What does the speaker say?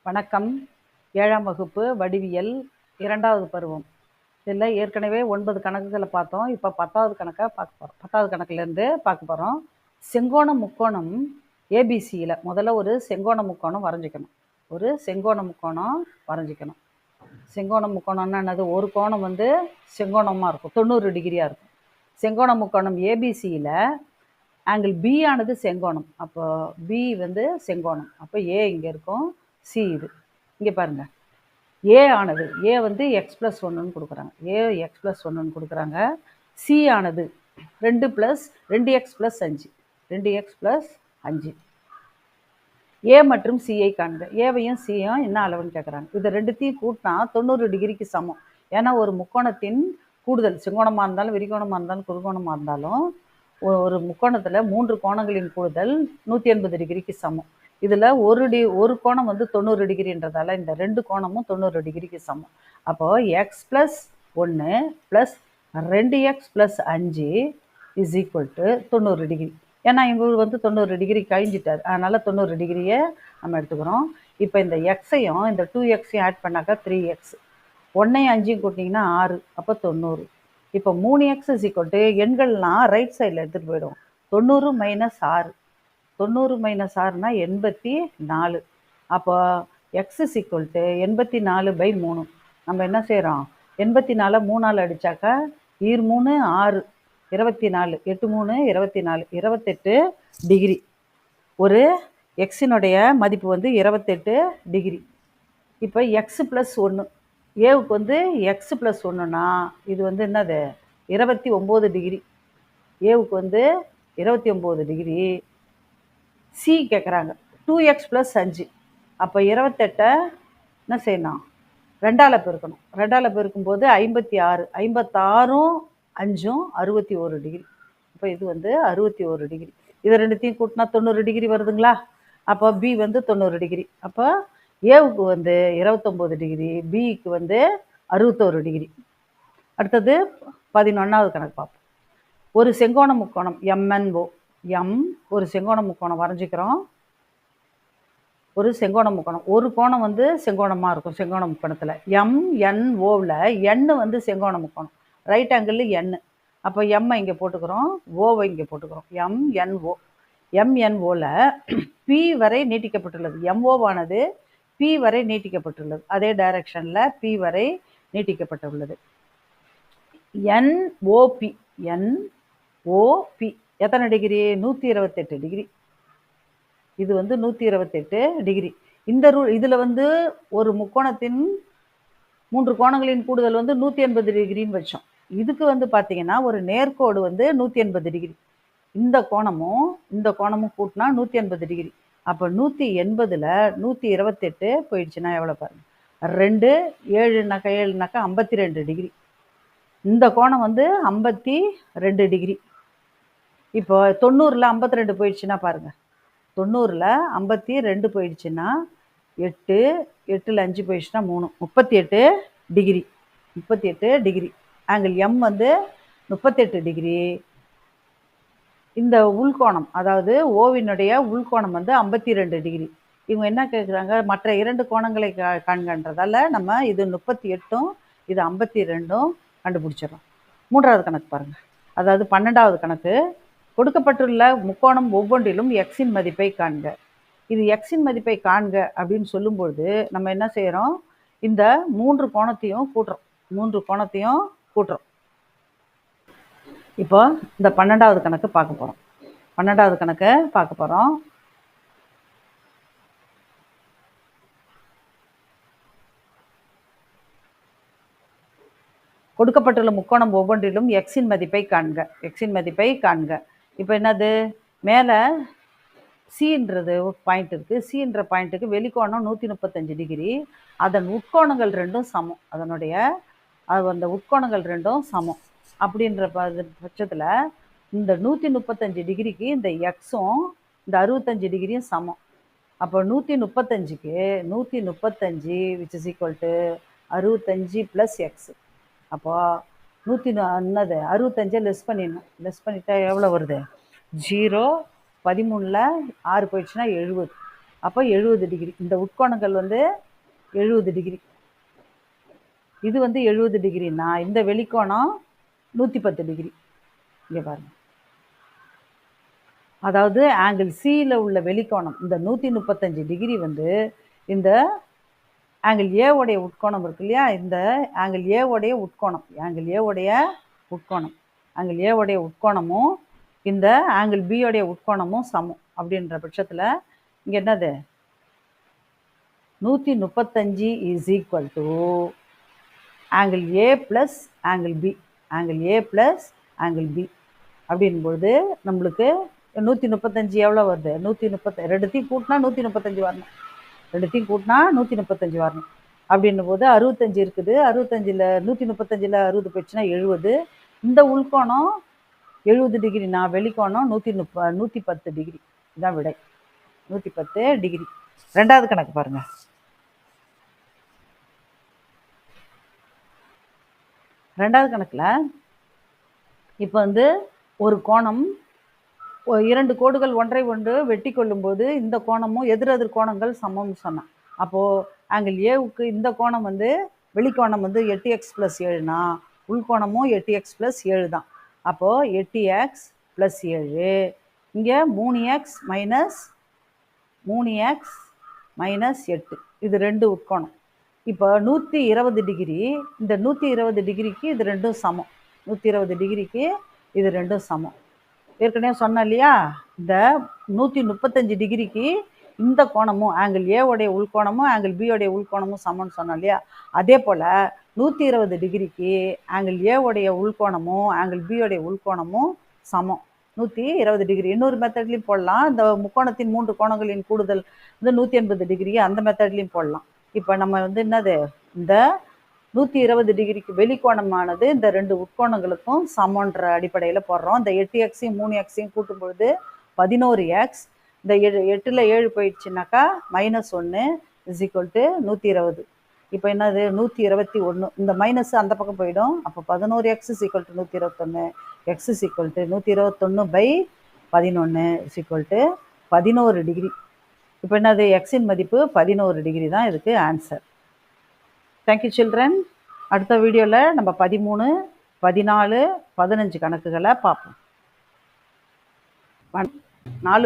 வணக்கம். 7ஆம் வகுப்பு வடிவியல் 2வது பருவம். இதில் ஏற்கனவே 9 கணக்குகளை பார்த்தோம். இப்போ 10வது கணக்கை பார்க்க போகிறோம். 10வது கணக்குலேருந்து பார்க்க போகிறோம். செங்கோண முக்கோணம் ஏபிசியில் முதல்ல ஒரு செங்கோண முக்கோணம் வரைஞ்சிக்கணும். செங்கோண முக்கோணம்னா என்னது? ஒரு கோணம் வந்து செங்கோணமாக இருக்கும், 90 டிகிரியாக இருக்கும். செங்கோண முக்கோணம் ஏபிசியில் ஆங்கிள் பி ஆனது செங்கோணம். அப்போ பி வந்து செங்கோணம். அப்போ ஏ இங்கே இருக்கும், சி இது. இங்கே பாருங்கள், ஏ ஆனது ஏ வந்து எக்ஸ் ப்ளஸ் ஒன்றுன்னு கொடுக்குறாங்க. ஏ எக்ஸ் ப்ளஸ் ஒன்றுன்னு கொடுக்குறாங்க. சி ஆனது 2x + 5. 2x + 5. ஏ மற்றும் சியை காண்க. ஏவையும் சியும் என்ன அளவுன்னு கேட்குறாங்க. இதை ரெண்டுத்தையும் கூட்டினா 90 டிகிரிக்கு சமம். ஏன்னா ஒரு முக்கோணத்தின் கூடுதல், செங்கோணமாக இருந்தாலும் விரிகோணமாக இருந்தாலும் குறுகோணமாக இருந்தாலும் ஒரு முக்கோணத்தில் 3 கோணங்களின் கூடுதல் 180 டிகிரிக்கு சமம். இதில் ஒரு கோணம் வந்து 90 டிகிரின்றதால இந்த 2 கோணமும் 90 டிகிரிக்கு சமம். அப்போது x + 1 + 2x + 5 = 90 டிகிரி. ஏன்னா இவங்க வந்து 90 டிகிரி கழிஞ்சிட்டார், அதனால் 90 டிகிரியை நம்ம எடுத்துக்கிறோம். இப்போ இந்த எக்ஸையும் இந்த 2xையும் ஆட் பண்ணாக்கா 3x, 1ஐயும் 5ஐயும் கூட்டிங்கன்னா 6, அப்போ 90. இப்போ 3x எண்கள்லாம் ரைட் சைடில் எடுத்துகிட்டு போயிடுவோம். 90 - 6, 90 - 6னா 84. அப்போ x = 84/3. நம்ம என்ன செய்கிறோம்? 84 3ஆல் அடித்தாக்கா 3 6 24, 8 3 24, 28 டிகிரி. ஒரு எக்ஸினுடைய மதிப்பு வந்து 28 டிகிரி. இப்போ x + 1, ஏவுக்கு வந்து x + 1னா இது வந்து என்னது? 29 டிகிரி. ஏவுக்கு வந்து 29 டிகிரி. சி கேட்குறாங்க 2x + 5. அப்போ 28 என்ன செய்யணும்? 2ஆல் பெருக்கணும். 2ஆல் பெருக்கும்போது 56, 56ம் 5ம் 61 டிகிரி. இப்போ இது வந்து 61 டிகிரி. இதை ரெண்டுத்தையும் கூட்டினா 90 டிகிரி வருதுங்களா? அப்போ பி வந்து 90 டிகிரி. அப்போ ஏவுக்கு வந்து 29 டிகிரி, பிக்கு வந்து 61 டிகிரி. அடுத்தது 11வது கணக்கு பார்ப்போம். ஒரு செங்கோண முக்கோணம் MNO. ஒரு செங்கோண முக்கோணம் வரைஞ்சிக்கிறோம். ஒரு செங்கோண முக்கோணம், ஒரு கோணம் வந்து செங்கோணமாக இருக்கும். செங்கோண முக்கோணத்தில் MNOவில் எண் வந்து செங்கோண முக்கோணம், ரைட் ஆங்கிள் எண். அப்போ எம்ஐ இங்கே போட்டுக்கிறோம், ஓவை இங்கே போட்டுக்கிறோம். MNOவில் பி வரை நீட்டிக்கப்பட்டுள்ளது. MOவானது பி வரை நீட்டிக்கப்பட்டுள்ளது. அதே டைரக்ஷனில் பி வரை நீட்டிக்கப்பட்டுள்ளது. NOP எத்தனை டிகிரி? 128 டிகிரி. இது வந்து 128 டிகிரி. இதில் வந்து ஒரு முக்கோணத்தின் 3 கோணங்களின் கூடுதல் வந்து 180 டிகிரின்னு வச்சோம். இதுக்கு வந்து பார்த்தீங்கன்னா ஒரு நேர்கோடு வந்து 180 டிகிரி. இந்த கோணமும் கூட்டினா 180 டிகிரி. அப்போ 180ல் 128 போயிடுச்சுன்னா எவ்வளோ பாருங்கள்? 2 7னாக்கா 52 டிகிரி. இந்த கோணம் வந்து 52 டிகிரி. இப்போ 90ல் 52 போயிடுச்சுன்னா பாருங்கள், 90ல் 52 போயிடுச்சுன்னா 8, 8ல் 5 போயிடுச்சுன்னா 3, 38 டிகிரி. 38 டிகிரி. ஆங்கிள் எம் வந்து 38 டிகிரி. இந்த உள்கோணம், அதாவது ஓவினுடைய உள்கோணம் வந்து 52 டிகிரி. இவங்க என்ன கேட்குறாங்க? மற்ற 2 கோணங்களை காண்கன்றதால நம்ம இது 38ம் இது 52ம் கண்டுபிடிச்சிடறோம். 3வது கணக்கு பாருங்கள். அதாவது 12வது கணக்கு. கொடுக்கப்பட்டுள்ள முக்கோணம் ஒவ்வொன்றிலும் எக்ஸின் மதிப்பை காண்க. இது எக்ஸின் மதிப்பை காண்க அப்படின்னு சொல்லும்பொழுது நம்ம என்ன செய்கிறோம்? இந்த 3 கோணத்தையும் கூட்டுறோம். இப்போ இந்த 12வது கணக்கு பார்க்க போகிறோம். கொடுக்கப்பட்டுள்ள முக்கோணம் ஒவ்வொன்றிலும் எக்ஸின் மதிப்பை காண்க. இப்போ என்னது? மேலே சின்றது பாயிண்ட் இருக்குது. சின்ற பாயிண்ட்டுக்கு வெளிக்கோணம் 135 டிகிரி. அதன் உட்கோணங்கள் ரெண்டும் சமம். அந்த உட்கோணங்கள் ரெண்டும் சமம். அப்படின்ற பட்சத்தில் இந்த 135 டிகிரிக்கு இந்த எக்ஸும் இந்த 65 டிகிரியும் சமம். அப்போ 135க்கு 135 which is equal to 65 + X. அப்போது 65 லெஸ் பண்ணிட்டா எவ்வளோ வருது? 0, 13ல் 6 போயிடுச்சுன்னா 70. அப்போ 70 டிகிரி. இந்த உட்கோணங்கள் வந்து 70 டிகிரி. இது வந்து 70 டிகிரினா இந்த வெளிக்கோணம் 110 டிகிரி. இங்கே பாருங்க, அதாவது ஆங்கிள் சியில் உள்ள வெளிக்கோணம் இந்த 135 டிகிரி வந்து இந்த ஆங்கிள் ஏவுடைய உட்கோணம் இருக்கு இல்லையா, இந்த ஆங்கிள் ஏவுடைய உட்கோணம், ஆங்கிள் ஏவுடைய உட்கோணமும் இந்த ஆங்கிள் பியோடைய உட்கோணமும் சமம் அப்படின்ற பட்சத்தில் இங்கே என்னது 135 is equal to angle A plus angle B, angle A plus angle B அப்படின்போது நம்மளுக்கு 135 எவ்வளோ வருது, 130, ரெண்டுத்தையும் கூட்டினா 135 வரணும், ரெண்டுத்தையும் கூட்டினா 135 வரணும். அப்படின்னும் போது 65 இருக்குது, 65ல் 135ல் 60 போயிடுச்சுன்னா 70. இந்த உள்கோணம் 70 டிகிரினா வெளிக்கோணம் 110 டிகிரி. இதுதான் விடை, 110 டிகிரி. ரெண்டாவது கணக்கு பாருங்க. ரெண்டாவது கணக்கில் இப்போ வந்து ஒரு கோணம், இரண்டு கோடுகள் ஒன்றை ஒன்று வெட்டி கொள்ளும்போது இந்த கோணமும் எதிரெதிர் கோணங்கள் சமம்னு சொன்னேன். அப்போது ஆங்கிள் ஏவுக்கு இந்த கோணம் வந்து வெளிக்கோணம் வந்து 8x + 7னா உள்கோணமும் 8x + 7 தான். அப்போது 8x + 7, இங்கே 3x - 8, இது ரெண்டு உட்கோணம். இப்போ 120 டிகிரி, இந்த 120 டிகிரிக்கு இது ரெண்டும் சமம், 120 டிகிரிக்கு இது ரெண்டும் சமம். ஏற்கனவே சொன்னேன் இல்லையா, இந்த 135 டிகிரிக்கு இந்த கோணமும் ஆங்கிள் ஏவுடைய உள்கோணமும் ஆங்கிள் பியோடைய உள்கோணமும் சமம்னு சொன்னோம் இல்லையா, அதே போல் 120 டிகிரிக்கு ஆங்கிள் ஏவுடைய உள்கோணமும் ஆங்கிள் பியோடைய உள்கோணமும் சமம், 120 டிகிரி. இன்னொரு மெத்தட்லையும் போடலாம், இந்த முக்கோணத்தின் 3 கோணங்களின் கூடுதல் வந்து 180 டிகிரி, அந்த மெத்தட்லையும் போடலாம். இப்போ நம்ம வந்து என்னது, இந்த 120 டிகிரிக்கு வெளிக்கோணமானது இந்த ரெண்டு உட்கோணங்களுக்கும் சமன்ற அடிப்படையில் போடுறோம். இந்த 8xையும் 3xையும் கூட்டும் பொழுது 11x, இந்த 8ல் 7 போயிடுச்சுனாக்கா -1 = 120. இப்போ என்னது 121, இந்த மைனஸ் அந்த பக்கம் போயிடும். அப்போ 11x = 121, x = 121/11 = 11 டிகிரி. இப்போ என்னது, எக்ஸின் மதிப்பு 11 டிகிரி தான் இதுக்கு ஆன்சர். Thank you children. அடுத்த வீடியோவில் நம்ம 13, 14, 15 கணக்குகளை பார்ப்போம். 4